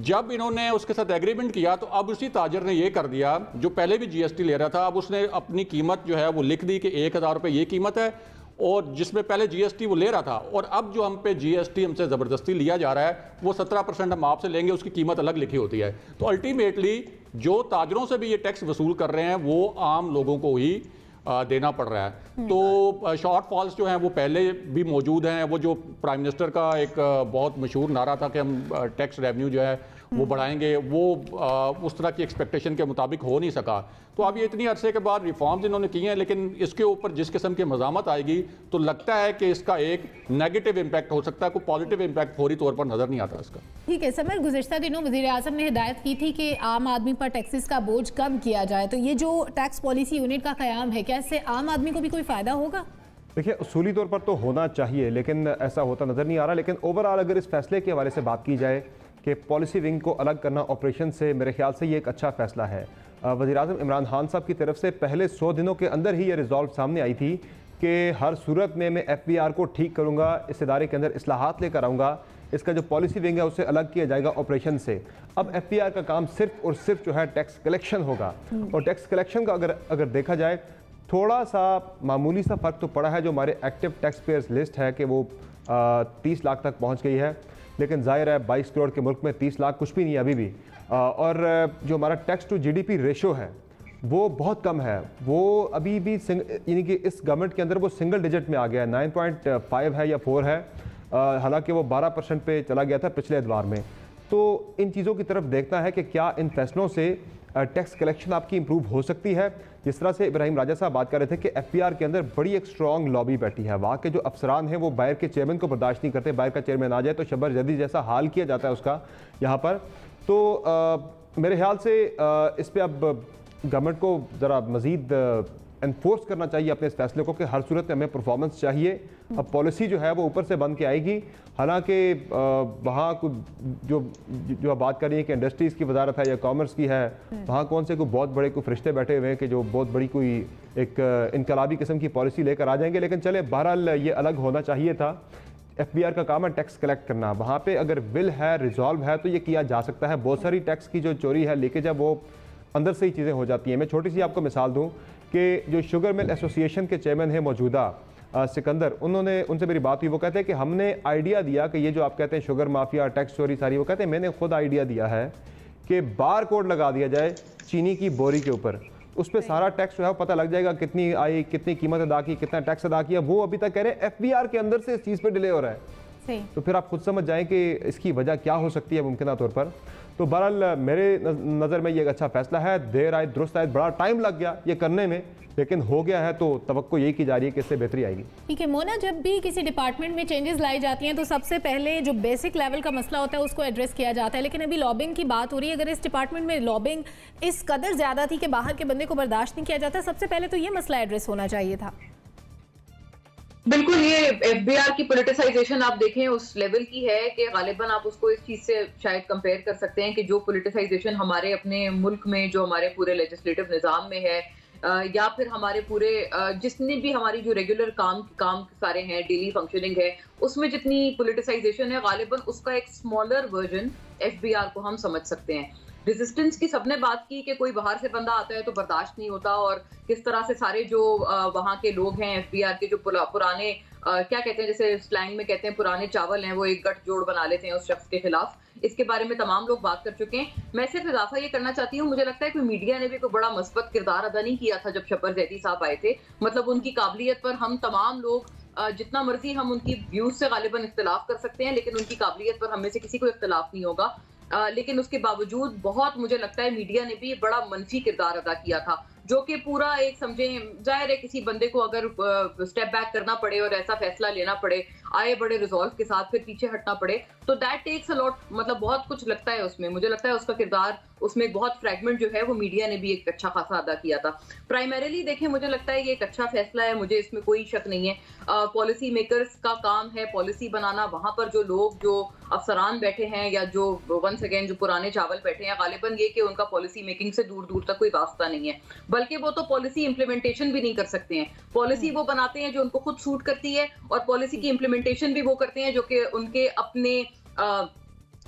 जब इन्होंने उसके साथ एग्रीमेंट किया तो अब उसी ताजर ने ये कर दिया, जो पहले भी जीएसटी ले रहा था, अब उसने अपनी कीमत जो है वो लिख दी कि 1000 रुपये ये कीमत है, और जिसमें पहले जीएसटी वो ले रहा था, और अब जो हम पे जीएसटी हमसे ज़बरदस्ती लिया जा रहा है वो 17% हम आपसे लेंगे, उसकी कीमत अलग लिखी होती है। तो अल्टीमेटली जो ताजरों से भी ये टैक्स वसूल कर रहे हैं वो आम लोगों को ही देना पड़ रहा है। तो शॉर्ट फॉल्स जो हैं वो पहले भी मौजूद हैं। वो जो प्राइम मिनिस्टर का एक बहुत मशहूर नारा था कि हम टैक्स रेवेन्यू जो है वो बढ़ाएंगे, वो उस तरह की एक्सपेक्टेशन के मुताबिक हो नहीं सका। तो अब ये इतनी अरसे के बाद रिफॉर्म्स इन्होंने किए हैं, लेकिन इसके ऊपर जिस किस्म की मज़ामत आएगी तो लगता है कि इसका एक नेगेटिव इम्पैक्ट हो सकता है, कोई पॉजिटिव इम्पैक्ट फौरी तौर पर नज़र नहीं आता इसका। ठीक है समर, गुज़िश्ता दिनों वज़ीर आज़म ने हिदायत की थी कि आम आदमी पर टैक्सेस का बोझ कम किया जाए, तो ये जो टैक्स पॉलिसी यूनिट का क़याम है, क्या इससे आम आदमी को भी कोई फ़ायदा होगा? देखिए, उसूली तौर पर तो होना चाहिए, लेकिन ऐसा होता नज़र नहीं आ रहा। लेकिन ओवरऑल अगर इस फैसले के हवाले से बात की जाए कि पॉलिसी विंग को अलग करना ऑपरेशन से, मेरे ख्याल से ये एक अच्छा फैसला है। वज़ीर-ए-आज़म इमरान खान साहब की तरफ से पहले 100 दिनों के अंदर ही ये रिजॉल्व सामने आई थी कि हर सूरत में मैं एफबीआर को ठीक करूँगा, इस इदारे के अंदर इस्लाहात लेकर आऊँगा। इसका जो पॉलिसी विंग है उसे अलग किया जाएगा ऑपरेशन से। अब एफबीआर का काम सिर्फ और सिर्फ जो है टैक्स कलेक्शन होगा। और टैक्स कलेक्शन का अगर देखा जाए थोड़ा सा मामूली सा फ़र्क तो पड़ा है। जो हमारे एक्टिव टैक्स पेयर्स लिस्ट है कि वो 30 लाख तक पहुंच गई है, लेकिन जाहिर है 22 करोड़ के मुल्क में 30 लाख कुछ भी नहीं है अभी भी। और जो हमारा टैक्स टू जीडीपी रेशो है वो बहुत कम है, वो अभी भी यानी कि इस गवर्नमेंट के अंदर वो सिंगल डिजिट में आ गया है, 9.5 है या 4 है, हालांकि वो 12% पे चला गया था पिछले एतवार में। तो इन चीज़ों की तरफ देखना है कि क्या इन फैसलों से टैक्स कलेक्शन आपकी इंप्रूव हो सकती है। जिस तरह से इब्राहिम राजा साहब बात कर रहे थे कि एफबीआर के अंदर बड़ी एक स्ट्रॉन्ग लॉबी बैठी है, वहाँ के जो अफसरान हैं वो बाहर के चेयरमैन को बर्दाश्त नहीं करते, बाहर का चेयरमैन आ जाए तो शबर जदी जैसा हाल किया जाता है उसका यहाँ पर। तो मेरे ख्याल से इस पर अब गवर्नमेंट को ज़रा मज़ीद एनफोर्स करना चाहिए अपने इस फैसले को कि हर सूरत में हमें परफॉर्मेंस चाहिए। अब पॉलिसी जो है वो ऊपर से बन के आएगी। हालांकि वहाँ जो आप बात कर रही हैं कि इंडस्ट्रीज़ की वजारत है या कॉमर्स की है, वहाँ कौन से कोई बहुत बड़े कोई फरिश्ते बैठे हुए हैं कि जो बहुत बड़ी कोई एक इनकलाबी किस्म की पॉलिसी लेकर आ जाएंगे। लेकिन चले बहरहाल ये अलग होना चाहिए था। एफबीआर का काम है टैक्स कलेक्ट करना, वहाँ पे अगर विल है, रिजॉल्व है तो ये किया जा सकता है। बहुत सारी टैक्स की जो चोरी है, लीकेज है, वो अंदर से ही चीज़ें हो जाती हैं। मैं छोटी सी आपको मिसाल दूँ कि जो शुगर मिल एसोसिएशन के चेयरमैन हैं मौजूदा सिकंदर, उनसे मेरी बात हुई। वो कहते हैं कि हमने आइडिया दिया कि ये जो आप कहते हैं शुगर माफिया, टैक्स चोरी सारी, वो कहते हैं मैंने खुद आइडिया दिया है कि बार कोड लगा दिया जाए चीनी की बोरी के ऊपर, उस पर सारा टैक्स जो है पता लग जाएगा, कितनी आई, कितनी कीमत अदा की, कितना टैक्स अदा किया। वो अभी तक कह रहे हैं एफबीआर के अंदर से इस चीज़ पर डिले हो रहा है। तो फिर आप खुद समझ जाएं कि इसकी वजह क्या हो सकती है मुमकिन तौर पर। तो बहरहाल मेरे नज़र में ये एक अच्छा फैसला है। देर आए दुरुस्त आए, बड़ा टाइम लग गया ये करने में, लेकिन हो गया है तो तवक्को यही की जा रही है कि इससे बेहतरी आएगी। ठीक है मोना, जब भी किसी डिपार्टमेंट में चेंजेस लाई जाती हैं तो सबसे पहले जो बेसिक लेवल का मसला होता है उसको एड्रेस किया जाता है। लेकिन अभी लॉबिंग की बात हो रही है। अगर इस डिपार्टमेंट में लॉबिंग इस कदर ज़्यादा थी कि बाहर के बंदे को बर्दाश्त नहीं किया जाता, सबसे पहले तो ये मसला एड्रेस होना चाहिए था। बिल्कुल, ये एफबीआर की पॉलिटिसाइजेशन आप देखें उस लेवल की है कि गालिबन आप उसको इस चीज से शायद कंपेयर कर सकते हैं कि जो पॉलिटिसाइजेशन हमारे अपने मुल्क में, जो हमारे पूरे लेजिस्लेटिव निज़ाम में है, या फिर हमारे पूरे जितने भी हमारी जो रेगुलर काम सारे हैं, डेली फंक्शनिंग है, उसमें जितनी पॉलिटिसाइजेशन है, गालिबन उसका एक स्मॉलर वर्जन एफबीआर को हम समझ सकते हैं। रेजिस्टेंस की सबने बात की कि कोई बाहर से बंदा आता है तो बर्दाश्त नहीं होता, और किस तरह से सारे जो वहाँ के लोग हैं एफबीआर के, जो पुराने क्या कहते हैं, जैसे स्लैंग में कहते हैं पुराने चावल हैं, वो एक गठजोड़ बना लेते हैं उस शख्स के खिलाफ। इसके बारे में तमाम लोग बात कर चुके हैं। मैं सिर्फ इजाफा ये करना चाहती हूँ, मुझे लगता है कि मीडिया ने भी कोई बड़ा मस्बत किरदार अदा नहीं किया था जब शबर जैदी साहब आए थे। मतलब उनकी काबिलियत पर हम तमाम लोग जितना मर्जी हम उनकी व्यूज से गालिबन इख्तिलाफ कर सकते हैं, लेकिन उनकी काबिलियत पर हमें से किसी को इख्तिलाफ नहीं होगा। लेकिन उसके बावजूद बहुत मुझे लगता है मीडिया ने भी बड़ा मनफी किरदार अदा किया था, जो कि पूरा एक समझें, जाहिर है किसी बंदे को अगर स्टेप बैक करना पड़े और ऐसा फैसला लेना पड़े, आए बड़े रिजॉल्व के साथ फिर पीछे हटना पड़े, तो दैट टेक्स अ लॉट, मतलब बहुत कुछ लगता है उसमें। मुझे लगता है उसका किरदार, उसमें एक बहुत फ्रैगमेंट जो है वो मीडिया ने भी एक अच्छा खासा अदा किया था। प्राइमरीली देखें, मुझे लगता है ये एक अच्छा फैसला है, मुझे इसमें कोई शक नहीं है। पॉलिसी मेकर्स का काम है पॉलिसी बनाना। वहां पर जो लोग, जो अफसरान बैठे हैं या जो वंस अगेन जो पुराने चावल बैठे हैं, गालिबन ये कि उनका पॉलिसी मेकिंग से दूर दूर तक कोई वास्ता नहीं है, बल्कि वो तो पॉलिसी इंप्लीमेंटेशन भी नहीं कर सकते हैं। पॉलिसी वो बनाते हैं जो उनको खुद सूट करती है, और पॉलिसी की इंप्लीमेंटेशन भी वो करते हैं जो कि उनके अपने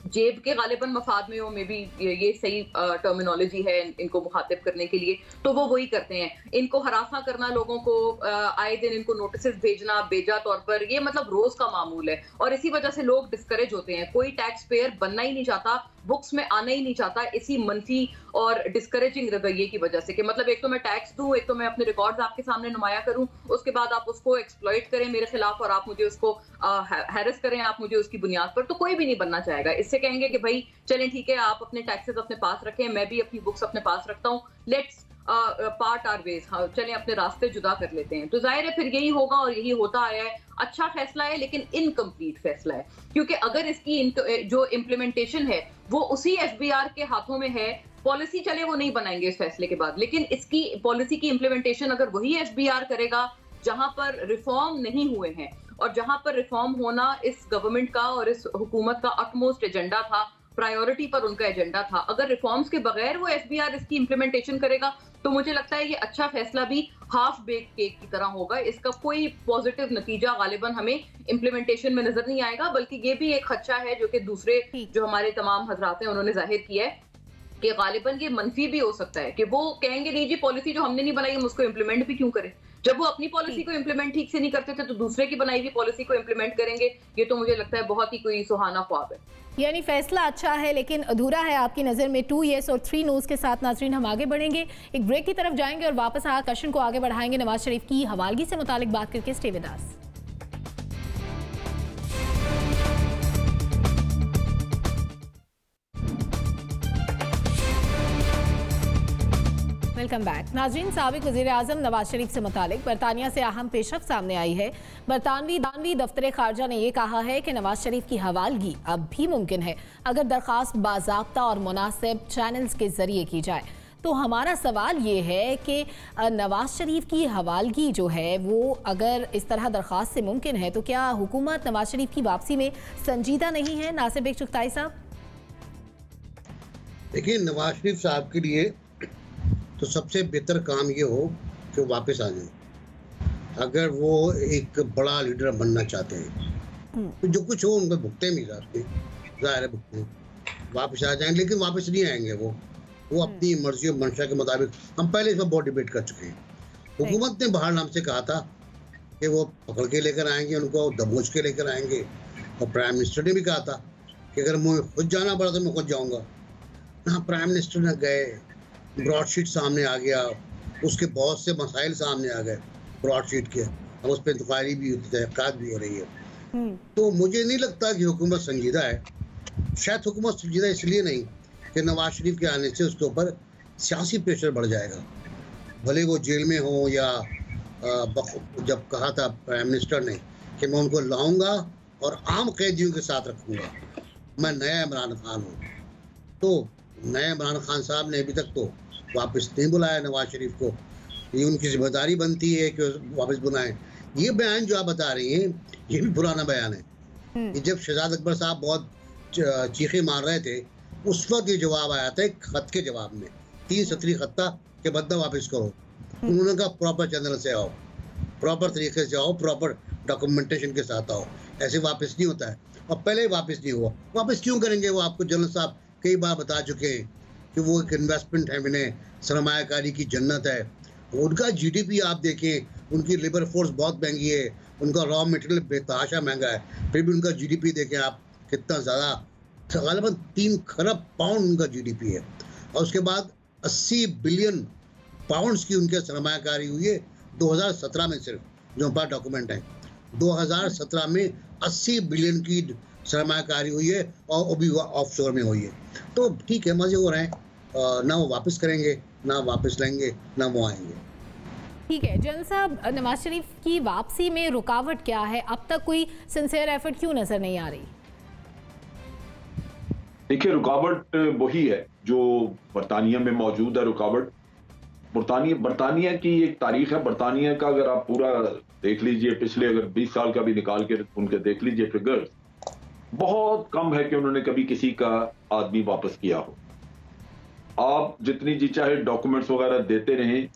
जेब के गालिबन मफाद में हो, मे बी ये सही टर्मिनोलॉजी है इनको मुखातिब करने के लिए, तो वो वही करते हैं। इनको हरासा करना, लोगों को आए दिन इनको नोटिस भेजना बेजा तौर पर, ये मतलब रोज का मामूल है, और इसी वजह से लोग डिस्करेज होते हैं। कोई टैक्स पेयर बनना ही नहीं चाहता, बुक्स में आना ही नहीं चाहता, इसी मनफी और डिस्करेजिंग रवैये की वजह से कि मतलब एक तो मैं टैक्स दूं, एक तो मैं अपने रिकॉर्ड्स आपके सामने नुमाया करूं, उसके बाद आप उसको एक्सप्लॉइट करें मेरे खिलाफ और आप मुझे उसको हैरेस करें, आप मुझे उसकी बुनियाद पर, तो कोई भी नहीं बनना चाहेगा। इससे कहेंगे कि भाई चलें ठीक है, आप अपने टैक्सेस अपने पास रखें, मैं भी अपनी बुक्स अपने पास रखता हूँ, लेट्स पार्ट आर वेज, हाँ चलें अपने रास्ते जुदा कर लेते हैं। तो जाहिर है फिर यही होगा और यही होता आया है। अच्छा फैसला है लेकिन इनकम्प्लीट फैसला है, क्योंकि अगर इसकी जो इम्प्लीमेंटेशन है वो उसी एफबीआर के हाथों में है, पॉलिसी चले वो नहीं बनाएंगे इस फैसले के बाद, लेकिन इसकी पॉलिसी की इम्प्लीमेंटेशन अगर वही एफबीआर करेगा जहां पर रिफॉर्म नहीं हुए हैं, और जहां पर रिफॉर्म होना इस गवर्नमेंट का और इस हुकूमत का अटमोस्ट एजेंडा था, प्रायोरिटी पर उनका एजेंडा था। अगर रिफॉर्म्स के बगैर वो SBR इसकी इंप्लीमेंटेशन करेगा तो मुझे लगता है ये अच्छा फैसला भी हाफ बेक केक की तरह होगा। इसका कोई पॉजिटिव नतीजा गालिबन हमें इंप्लीमेंटेशन में नजर नहीं आएगा, बल्कि ये भी एक खदशा है जो कि दूसरे जो हमारे तमाम हजरात हैं उन्होंने जाहिर किया है कि गालिबन ये मनफी भी हो सकता है कि वो कहेंगे नहीं जी पॉलिसी जो हमने नहीं बनाई हम उसको इम्प्लीमेंट भी क्यों करें। जब वो अपनी पॉलिसी को इम्प्लीमेंट ठीक से नहीं करते थे तो दूसरे की बनाई हुई पॉलिसी को इम्प्लीमेंट करेंगे। ये तो मुझे लगता है बहुत ही कोई सुहाना ख्वाब है। यानी फैसला अच्छा है लेकिन अधूरा है आपकी नज़र में। 2 येस और 3 नोज के साथ नाज़रीन हम आगे बढ़ेंगे, एक ब्रेक की तरफ जाएंगे और वापस आकर कशन को आगे बढ़ाएंगे नवाज शरीफ की हवालगी से मुतालिक बात करके। Stay with us. Welcome back नाज़रीन। साबिक वज़ीर-ए-आज़म नवाज शरीफ से मुतालिक बरतानिया से अहम पेशरफ सामने आई है। बरतानवी दफ्तर खारजा ने यह कहा है कि नवाज शरीफ की हवालगी अब भी मुमकिन है अगर दरख्वास्त बाज़ाब्ता और मुनासिब चैनल्स के जरिए की जाए। तो हमारा सवाल ये है कि नवाज शरीफ की हवालगी जो है वो अगर इस तरह दरख्वास्त से मुमकिन है तो क्या हुकूमत नवाज शरीफ की वापसी में संजीदा नहीं है? नासिर बेग चुगताई साहब। देखिए, नवाज शरीफ साहब के लिए तो सबसे बेहतर काम ये हो कि वो वापस आ जाए। अगर वो एक बड़ा लीडर बनना चाहते हैं तो जो कुछ हो उनको भुगते भी साथ में, ज़ाहिर है भुगते, वापस आ जाएंगे। लेकिन वापस नहीं आएंगे वो अपनी मर्जी और मंशा के मुताबिक। हम पहले इस पर बहुत डिबेट कर चुके हैं। हुकूमत ने बाहर नाम से कहा था कि वो पकड़ के लेकर आएंगे, उनको दबोच के लेकर आएंगे, और प्राइम मिनिस्टर ने भी कहा था कि अगर मुझे खुद जाना पड़ा तो मैं खुद जाऊँगा। ना प्राइम मिनिस्टर ने गए, ब्रॉडशीट सामने आ गया, उसके बहुत से मसाइल सामने आ गए ब्रॉडशीट के, और उस पर इंक्वायरी भी तहक़ीक़ात भी हो रही है। तो मुझे नहीं लगता कि हुकूमत संजीदा है। शायद हुकूमत संजीदा इसलिए नहीं कि नवाज शरीफ के आने से उसके ऊपर सियासी प्रेशर बढ़ जाएगा। भले वो जेल में हो या जब कहा था प्राइम मिनिस्टर ने कि मैं उनको लाऊंगा और आम कैदियों के साथ रखूंगा, मैं नया इमरान खान हूँ, तो नए इमरान खान साहब ने अभी तक तो वापस नहीं बुलाया नवाज शरीफ को। ये उनकी जिम्मेदारी बनती है कि वापस बुलाएं। ये बयान जो आप बता रही हैं ये भी पुराना बयान है। कि जब शहजाद अकबर साहब बहुत चीखे मार रहे थे उस वक्त ये जवाब आया था एक खत के जवाब में, 3 सतरी खत था कि बदला वापस करो। उन्होंने कहा प्रॉपर चैनल से आओ, प्रॉपर तरीके से आओ, प्रॉपर डॉक्यूमेंटेशन के साथ आओ, ऐसे वापस नहीं होता है। और पहले वापस नहीं हुआ। वापस क्यों करेंगे? वो आपको जनरल साहब कई बार बता चुके हैं कि वो एक इन्वेस्टमेंट है, मैंने सरमायाकारी की जन्नत है। उनका GDP आप देखें, उनकी लेबर फोर्स बहुत महंगी है, उनका रॉ मटेरियल बेतहाशा महंगा है, फिर भी उनका GDP देखें आप कितना ज़्यादा, तकरीबन 3 खरब पाउंड उनका GDP है। और उसके बाद 80 बिलियन पाउंड्स की उनके सरमायाकारी हुई है 2017 में, सिर्फ जो हमारे डॉक्यूमेंट हैं 2017 में 80 बिलियन की सरमायाकारी हुई है, और वो भी ऑफशोर में हुई है। तो ठीक है, मजे हो रहे हैं, ना वो वापस करेंगे, ना वापस लेंगे, ना वो आएंगे। ठीक है जनरल साहब, नवाज शरीफ की वापसी में रुकावट क्या है? अब तक कोई सिंसियर एफर्ट क्यों नजर नहीं आ रही? देखिए, रुकावट वही है जो बरतानिया में मौजूद है। रुकावट बरतानिया की एक तारीख है। बरतानिया का अगर आप पूरा देख लीजिए, पिछले अगर 20 साल का भी निकाल के उनके देख लीजिए फिगर्स, बहुत कम है कि उन्होंने कभी किसी का आदमी वापस किया हो। आप जितनी जी चाहे डॉक्यूमेंट्स वगैरह देते रहें,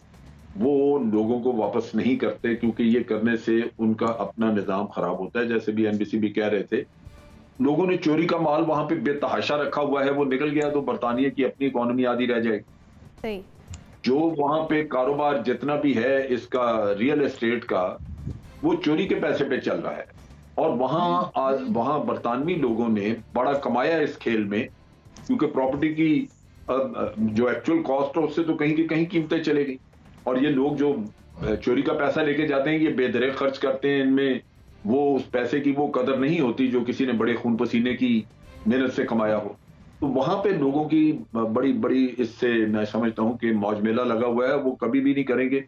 वो लोगों को वापस नहीं करते, क्योंकि ये करने से उनका अपना निजाम खराब होता है। जैसे भी NBC भी कह रहे थे, लोगों ने चोरी का माल वहां पे बेतहाशा रखा हुआ है, वो निकल गया तो बरतानिया की अपनी इकोनॉमी आधी रह जाएगी। जो वहां पे कारोबार जितना भी है इसका रियल एस्टेट का, वो चोरी के पैसे पे चल रहा है। और वहां बरतानवी लोगों ने बड़ा कमाया इस खेल में, क्योंकि प्रॉपर्टी की जो एक्चुअल कॉस्ट है उससे तो कहीं की कहीं कीमतें चले गई। और ये लोग जो चोरी का पैसा लेके जाते हैं, ये बेदरे खर्च करते हैं, इनमें वो उस पैसे की वो कदर नहीं होती जो किसी ने बड़े खून पसीने की मेहनत से कमाया हो। तो वहां पे लोगों की बड़ी बड़ी इससे मैं समझता हूं कि मौज मेला लगा हुआ है, वो कभी भी नहीं करेंगे।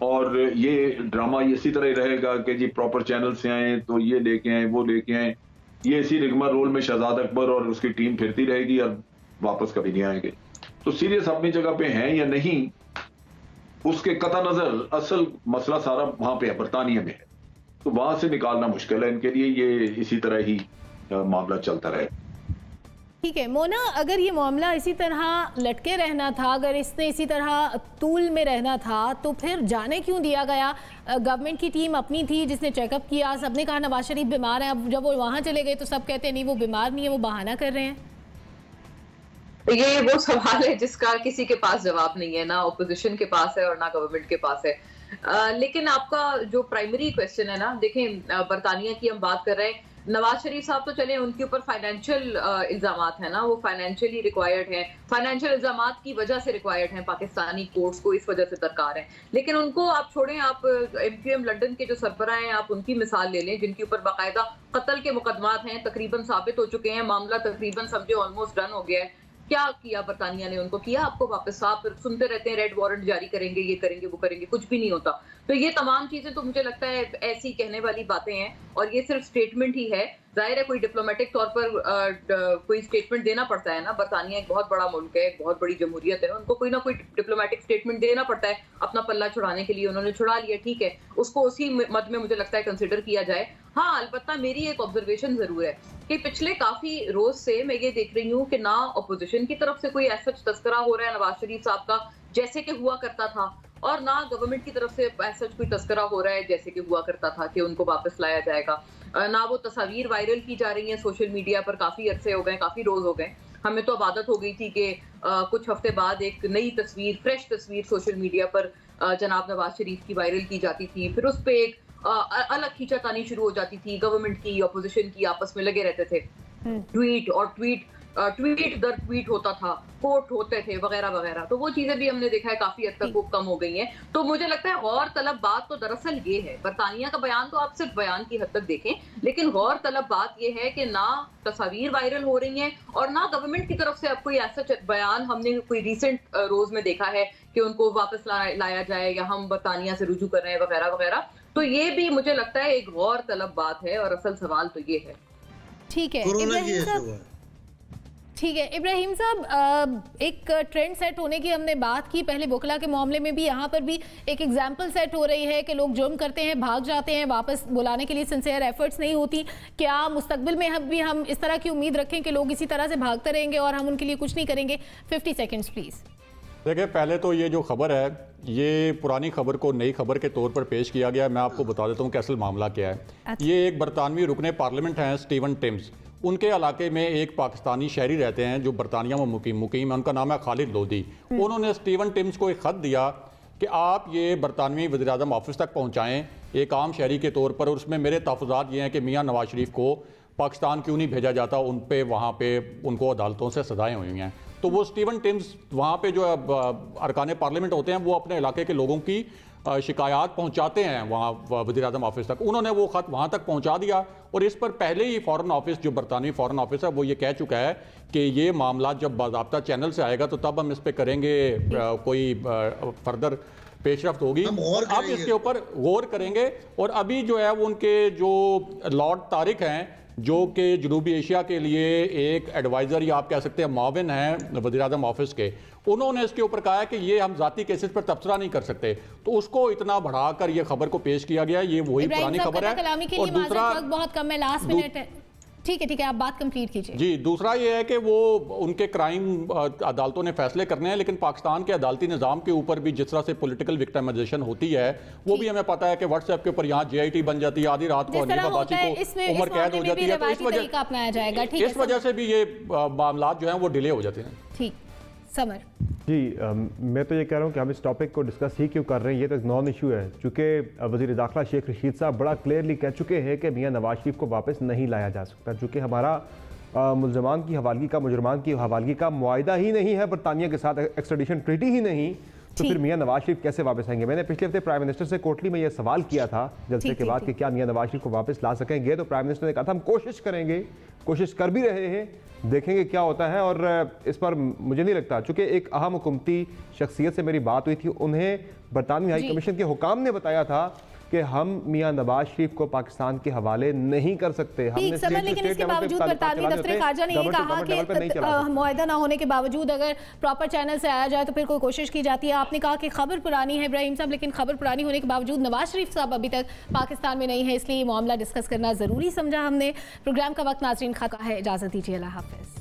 और ये ड्रामा इसी तरह ही रहेगा कि जी प्रॉपर चैनल से आए तो ये लेके आए, वो लेके आए, ये इसी रिगमा रोल में शहजाद अकबर और उसकी टीम फिरती रहेगी और वापस कभी नहीं आएंगे। तो सीरियस अपनी जगह पे हैं या नहीं, उसके कता नजर असल मसला सारा वहां पे है, बरतानिया में है। तो वहां से निकालना मुश्किल है इनके लिए, ये इसी तरह ही मामला चलता रहे। ठीक है मोना, अगर ये मामला इसी तरह लटके रहना था, अगर इसने इसी तरह तूल में रहना था, तो फिर जाने क्यों दिया गया? गवर्नमेंट की टीम अपनी थी जिसने चेकअप किया, सबने कहा नवाज शरीफ बीमार है। अब जब वो वहाँ चले गए तो सब कहते हैं नहीं वो बीमार नहीं है, वो बहाना कर रहे हैं। ये वो सवाल है जिसका किसी के पास जवाब नहीं है, ना ऑपोजिशन के पास है और ना गवर्नमेंट के पास है। लेकिन आपका जो प्राइमरी क्वेश्चन है ना, देखें बरतानिया की हम बात कर रहे हैं, नवाज शरीफ साहब तो चले उनके ऊपर फाइनेंशियल इल्जामात है ना, वो फाइनेंशियली रिक्वायर्ड हैं, फाइनेंशियल इल्जामात की वजह से रिक्वायर्ड हैं, पाकिस्तानी कोर्ट्स को इस वजह से दरकार है। लेकिन उनको आप छोड़ें, आप MQM लंदन के जो सरबराह हैं आप उनकी मिसाल ले लें, जिनके ऊपर बाकायदा कत्ल के मुकदमात हैं, तकरीबन साबित हो चुके हैं, मामला तकरीबन समझे ऑलमोस्ट डन हो गया है। क्या किया बरतानिया ने उनको? किया आपको वापस? आप सुनते रहते हैं रेड वारंट जारी करेंगे, ये करेंगे, वो करेंगे, कुछ भी नहीं होता। तो ये तमाम चीजें तो मुझे लगता है ऐसी कहने वाली बातें हैं और ये सिर्फ स्टेटमेंट ही है। जाहिर है कोई डिप्लोमेटिक तौर पर कोई स्टेटमेंट देना पड़ता है ना, बरतानिया एक बहुत बड़ा मुल्क है, एक बहुत बड़ी जमहूरियत है, उनको कोई ना कोई डिप्लोमेटिक स्टेटमेंट देना पड़ता है अपना पल्ला छुड़ाने के लिए। उन्होंने छुड़ा लिया, ठीक है, उसको उसी मद में मुझे लगता है कंसिडर किया जाए। हाँ, अलबत्ता मेरी एक ऑब्जर्वेशन जरूर है कि पिछले काफी रोज से मैं ये देख रही हूँ कि ना अपोजिशन की तरफ से कोई ऐसा तस्करा हो रहा है नवाज शरीफ साहब का जैसे कि हुआ करता था, और ना गवर्नमेंट की तरफ से ऐसा कोई तस्करा हो रहा है जैसे कि हुआ करता था कि उनको वापस लाया जाएगा। ना वो तस्वीर वायरल की जा रही हैं सोशल मीडिया पर, काफी अरसे हो गए, काफी रोज हो गए। हमें तो अब आदत हो गई थी कि कुछ हफ्ते बाद एक नई तस्वीर, फ्रेश तस्वीर सोशल मीडिया पर जनाब नवाज शरीफ की वायरल की जाती थी, फिर उस पर एक अलग खींचातानी शुरू हो जाती थी, गवर्नमेंट की, ऑपोजिशन की, आपस में लगे रहते थे, ट्वीट और ट्वीट दर ट्वीट होता था, कोर्ट होते थे वगैरह वगैरह। तो वो चीजें भी हमने देखा है काफी हद तक वो कम हो गई हैं। तो मुझे लगता है गौर तलब बात तो दरअसल ये है, बरतानिया का बयान तो आप सिर्फ बयान की हद तक देखें, लेकिन गौर तलब बात ये है कि ना तस्वीर वायरल हो रही हैं और ना गवर्नमेंट की तरफ से अब कोई ऐसा बयान हमने कोई रिसेंट रोज में देखा है कि उनको वापस लाया जाए या हम बरतानिया से रुजू कर रहे हैं वगैरह वगैरह। तो ये भी मुझे लगता है एक गौर तलब बात है और असल सवाल तो ये है। ठीक है ठीक है इब्राहिम साहब, एक ट्रेंड सेट होने की हमने बात की, पहले बोखला के मामले में भी, यहाँ पर भी एक एग्जाम्पल सेट हो रही है कि लोग जुर्म करते हैं, भाग जाते हैं, वापस बुलाने के लिए सिंसियर एफर्ट्स नहीं होती। क्या मुस्तकबिल में भी हम इस तरह की उम्मीद रखें कि लोग इसी तरह से भागते रहेंगे और हम उनके लिए कुछ नहीं करेंगे? 50 सेकेंड्स प्लीज़। देखिए, पहले तो ये जो खबर है ये पुरानी खबर को नई खबर के तौर पर पेश किया गया है। मैं आपको बता देता हूँ कि असल मामला क्या है। अच्छा। ये एक बरतानवी रुकने पार्लियामेंट हैं स्टीवन टिम्स, उनके इलाके में एक पाकिस्तानी शहरी रहते हैं जो बरतानिया में मुकीम है, उनका नाम है खालिद लोधी। उन्होंने स्टीवन टिम्स को एक ख़त दिया कि आप ये बरतानवी वज़ीर-ए-आज़म ऑफिस तक पहुँचाएँ एक आम शहरी के तौर पर, और उसमें मेरे तहफ़्फ़ुज़ात ये हैं कि मियाँ नवाज शरीफ को पाकिस्तान क्यों नहीं भेजा जाता, उन पे वहाँ पे उनको अदालतों से सजाएँ हुई हैं। तो वो स्टीवन टिम्स वहाँ पे जो अरकान पार्लियामेंट होते हैं वो अपने इलाके के लोगों की शिकायत पहुंचाते हैं वहाँ वज़ीर-ए-आज़म ऑफिस तक। उन्होंने वो ख़त वहाँ तक पहुँचा दिया और इस पर पहले ही फ़ॉरेन ऑफिस, जो बरतानवी फ़ॉरेन ऑफिस है, वो ये कह चुका है कि ये मामला जब बाज़ाब्ता चैनल से आएगा तो तब हम इस पर करेंगे कोई फर्दर पेशरफ्त होगी, अब इसके ऊपर गौर करेंगे। और अभी जो है वो उनके जो लॉर्ड तारिक हैं जो कि जनूबी एशिया के लिए एक एडवाइज़र या आप कह सकते हैं माविन हैं वज़ीर-ए-आज़म ऑफिस के, उन्होंने इसके ऊपर कहा है कि ये हम जाती केसेस पर तबसरा नहीं कर सकते। तो उसको इतना बढ़ाकर ये खबर को पेश किया गया, ये वही पुरानी खबर है। और दूसरा, बहुत कम है, लास्ट मिनट है, ठीक है आप बात कंप्लीट कीजिए। जी, दूसरा ये है कि वो उनके क्राइम अदालतों ने फैसले करने हैं, लेकिन पाकिस्तान के अदालती निज़ाम के ऊपर भी जिस तरह से पॉलिटिकल विक्टिमाइजेशन होती है वो भी हमें पता है कि व्हाट्सएप के ऊपर यहाँ JIT बन जाती है, आधी रात को हनीफा बाची को उम्र कैद हो जाती है, तो इस वजह से भी ये मामला जो है वो डिले हो जाते हैं। ठीक, समर जी, मैं तो ये कह रहा हूँ कि हम इस टॉपिक को डिस्कस ही क्यों कर रहे हैं, ये तो एक नॉन इशू है, चूँकि वज़ीर दाखिला शेख रशीद साहब बड़ा क्लियरली कह चुके हैं कि मियाँ नवाज शरीफ को वापस नहीं लाया जा सकता, चूँकि हमारा मुलजमान की हवालगी का मुआहिदा ही नहीं है बरतानिया के साथ, एक्स्ट्रेडिशन ट्रीटी ही नहीं, तो फिर मियाँ नवाज शरीफ कैसे वापस आएंगे? मैंने पिछले हफ्ते प्राइम मिनिस्टर से कोटली में यह सवाल किया था जलसे के बाद कि क्या मियाँ नवाज शरीफ को वापस ला सकेंगे, तो प्राइम मिनिस्टर ने कहा था हम कोशिश करेंगे, कोशिश कर भी रहे हैं, देखेंगे क्या होता है। और इस पर मुझे नहीं लगता, चूँकि एक अहम हुकूमती शख्सियत से मेरी बात हुई थी, उन्हें बरतानवी हाई कमीशन के हुकाम ने बताया था कि हम मियाँ नवाज शरीफ को पाकिस्तान के हवाले नहीं कर सकते। हमने लेकिन इसके बावजूद बरतानवी दफ्तर खारजा ने ये कहा कि मुआहिदा ना होने के बावजूद अगर प्रॉपर चैनल से आया जाए तो फिर कोई कोशिश की जाती है। आपने कहा कि खबर पुरानी है इब्राहिम साहब, लेकिन खबर पुरानी होने के बावजूद नवाज शरीफ साहब अभी तक पाकिस्तान में नहीं है, इसलिए ये मामला डिस्कस करना जरूरी समझा हमने। प्रोग्राम का वक्त नाज़रीन खत्म है, इजाजत दीजिए, अल्लाह हाफिज़।